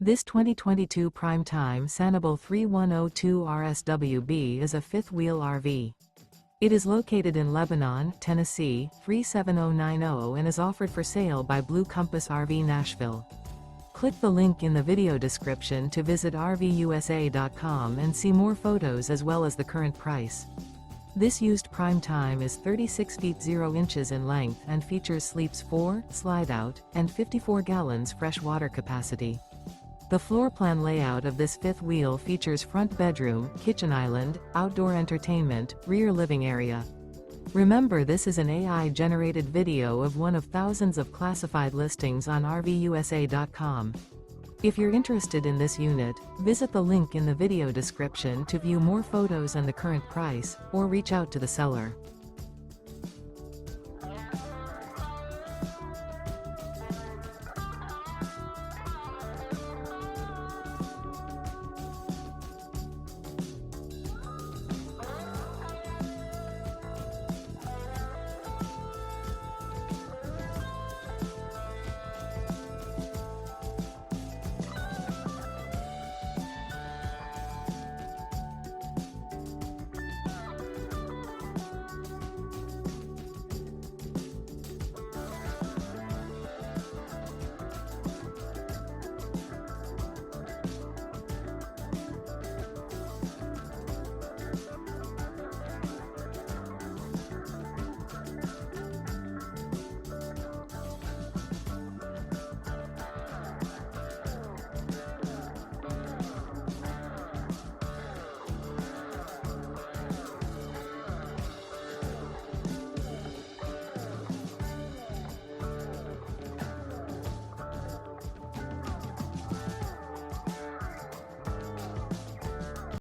This 2022 Prime Time Sanibel 3102 RSWB is a fifth-wheel RV. It is located in Lebanon, Tennessee, 37090 and is offered for sale by Blue Compass RV Nashville. Click the link in the video description to visit RVUSA.com and see more photos as well as the current price. This used Prime Time is 36 feet 0 inches in length and features sleeps 4, slide-out, and 54 gallons fresh water capacity. The floor plan layout of this fifth wheel features front bedroom, kitchen island, outdoor entertainment, rear living area. Remember, this is an AI-generated video of one of thousands of classified listings on RVUSA.com. If you're interested in this unit, visit the link in the video description to view more photos and the current price, or reach out to the seller.